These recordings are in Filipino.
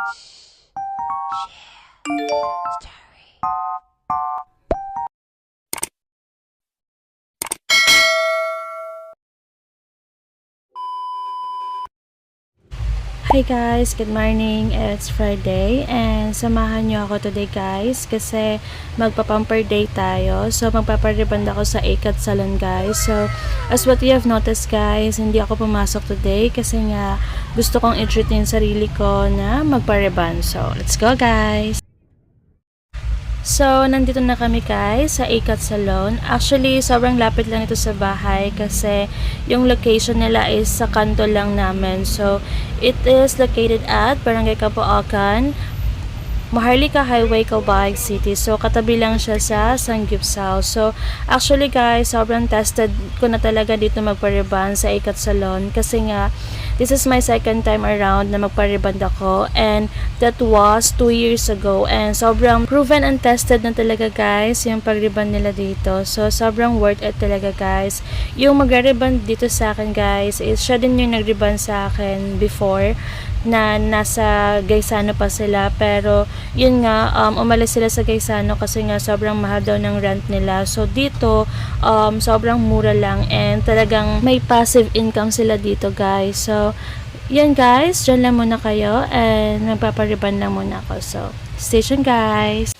Hi guys, good morning. It's Friday and samahan nyo ako today guys kasi magpa-pamper day tayo. So magpapariband ako sa Akat Salon guys. So as what you have noticed guys, hindi ako pumasok today kasi nga gusto kong i-treat yung sarili ko na magpariband. So let's go guys! So, nandito na kami guys sa Akat Salon. Actually, sobrang lapit lang ito sa bahay kasi yung location nila is sa kanto lang namin. So, it is located at Barangay Capoacan, Maharlika Highway, Calbayog City. So, katabi lang siya sa Sanggipsao. So, actually guys, sobrang tested ko na talaga dito magpariband sa Akat Salon kasi nga, this is my second time around na magpariband ako and that was 2 years ago and sobrang proven and tested na talaga guys yung pagriband nila dito. So, sobrang worth it talaga guys. Yung magre-riband dito sa akin guys is siya din yung nagriband sa akin before na nasa Gaisano pa sila pero yun nga umalis sila sa Gaisano kasi nga sobrang mahal daw ng rent nila. So dito sobrang mura lang and talagang may passive income sila dito guys. So yan guys, dyan lang muna kayo and magpapariban lang muna ako. So stay tuned guys.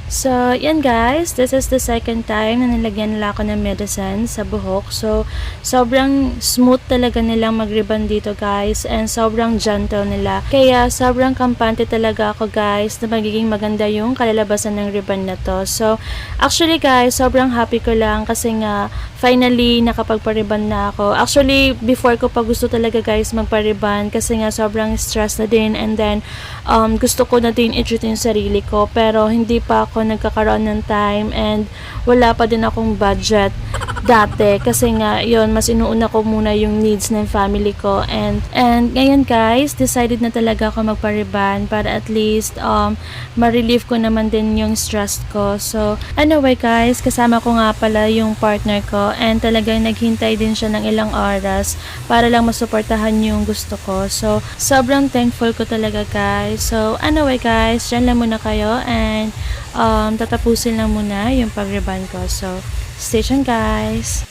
So, yan guys, this is the second time na nilagyan nila ako ng medicine sa buhok. So, sobrang smooth talaga nilang mag-ribbon dito guys and sobrang gentle nila. Kaya, sobrang kampante talaga ako guys na magiging maganda yung kalalabasan ng ribbon na to. So, actually guys, sobrang happy ko lang kasi nga finally nakapagpa-ribbon na ako. Actually, before ko pa gusto talaga guys magpa-ribbon kasi nga sobrang stress na din and then gusto ko na din i-treat yung sarili ko pero hindi pa ako nagkakaroon ng time and wala pa din akong budget dati kasi nga yon mas inuuna ko muna yung needs ng family ko and ngayon guys decided na talaga ako magpa-ribbon para at least ma-relieve ko naman din yung stress ko. So anyway guys, kasama ko nga pala yung partner ko and talagang naghintay din siya ng ilang oras para lang masuportahan yung gusto ko. So sobrang thankful ko talaga guys. So anyway guys, dyan lang muna kayo and tatapusin lang muna yung pag-ribbon ko. So stay tuned guys.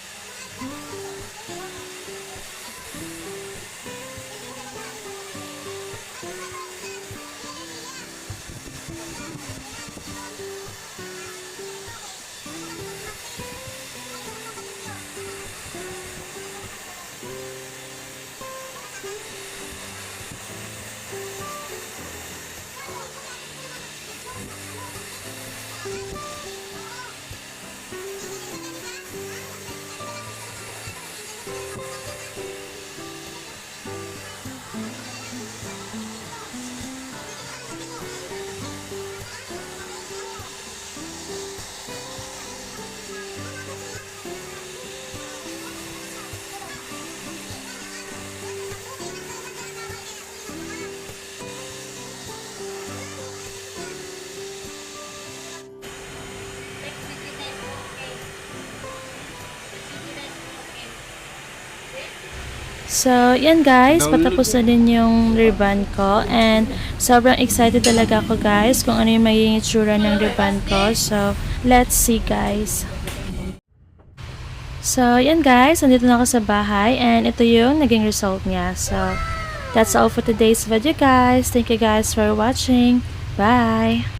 So, yan guys, patapos na din yung ribbon ko and sobrang excited talaga ako guys kung ano yung magiging itsura ng ribbon ko. So, let's see guys. So, yan guys, nandito na ako sa bahay and ito yung naging result niya. So, that's all for today's video guys. Thank you guys for watching. Bye!